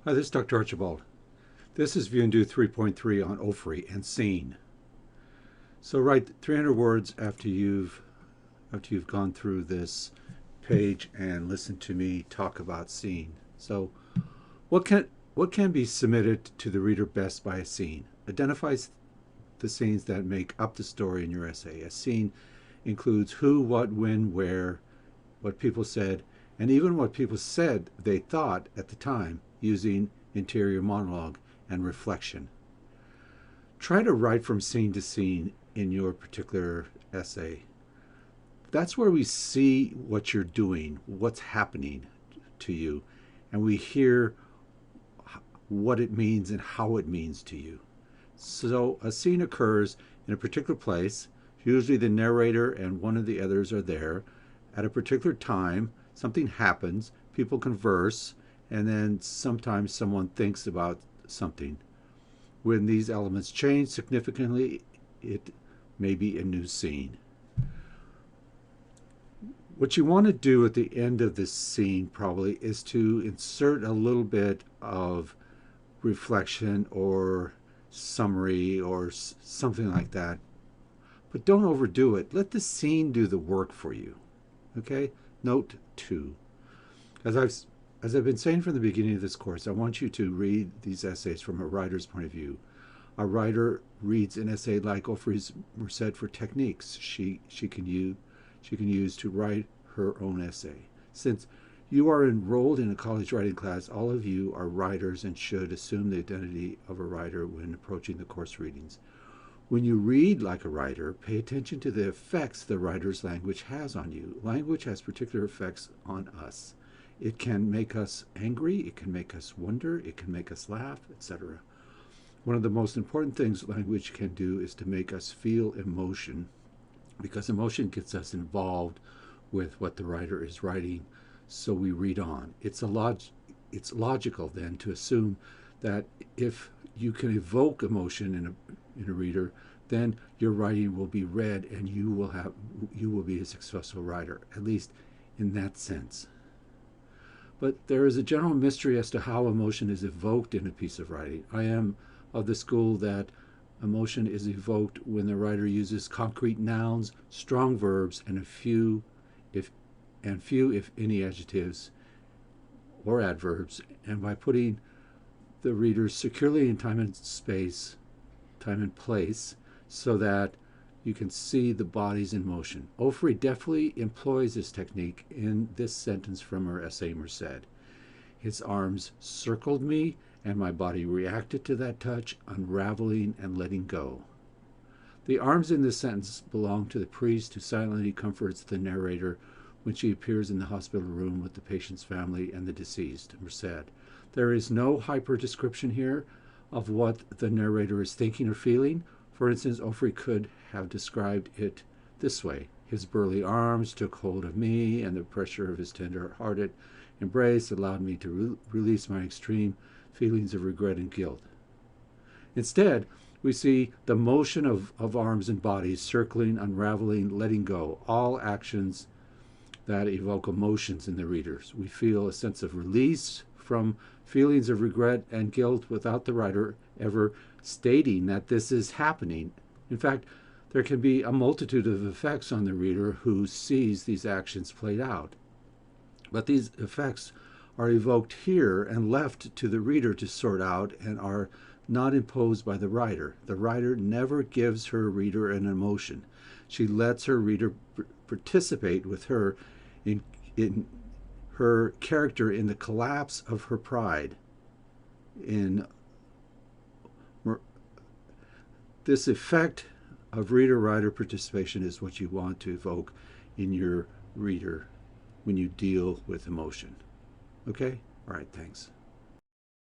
Hi, this is Dr. Archibald. This is View and Do 3.3 on OFRI and scene. So write 300 words after you've gone through this page and listened to me talk about scene. So what can be submitted to the reader best by a scene? Identifies the scenes that make up the story in your essay. A scene includes who, what, when, where, what people said, and even what people said they thought at the time, using interior monologue and reflection. Try to write from scene to scene in your particular essay. That's where we see what you're doing, what's happening to you, and we hear what it means and how it means to you. So a scene occurs in a particular place. Usually the narrator and one of the others are there at a particular time. Something happens, people converse, and then sometimes someone thinks about something. When these elements change significantly, it may be a new scene. What you want to do at the end of this scene probably is to insert a little bit of reflection or summary or something like that. But don't overdo it. Let the scene do the work for you. Okay? Note 2. As I've been saying from the beginning of this course, I want you to read these essays from a writer's point of view. A writer reads an essay like Ofri's Merced for techniques she can use to write her own essay. Since you are enrolled in a college writing class, all of you are writers and should assume the identity of a writer when approaching the course readings. When you read like a writer, pay attention to the effects the writer's language has on you. Language has particular effects on us. It can make us angry, it can make us wonder, it can make us laugh, etc. One of the most important things language can do is to make us feel emotion, because emotion gets us involved with what the writer is writing, so we read on. It's logical then to assume that if you can evoke emotion in a reader, then your writing will be read and you will be a successful writer, at least in that sense. But there is a general mystery as to how emotion is evoked in a piece of writing. I am of the school that emotion is evoked when the writer uses concrete nouns, strong verbs, and few, if any, adjectives or adverbs, and by putting the readers securely in time and space, time and place, so that you can see the bodies in motion. Ofri deftly employs this technique in this sentence from her essay Merced. His arms circled me, and my body reacted to that touch, unraveling and letting go. The arms in this sentence belong to the priest who silently comforts the narrator when she appears in the hospital room with the patient's family and the deceased, Merced. There is no hyper description here of what the narrator is thinking or feeling. For instance, Ofri could have described it this way. His burly arms took hold of me, and the pressure of his tender-hearted embrace allowed me to release my extreme feelings of regret and guilt. Instead, we see the motion of arms and bodies circling, unraveling, letting go, all actions that evoke emotions in the readers. We feel a sense of release from feelings of regret and guilt without the writer ever stating that this is happening. In fact, there can be a multitude of effects on the reader who sees these actions played out. But these effects are evoked here and left to the reader to sort out and are not imposed by the writer. The writer never gives her reader an emotion. She lets her reader participate with her in her character in the collapse of her pride. In this effect of reader-writer participation is what you want to evoke in your reader when you deal with emotion. Okay? All right, thanks.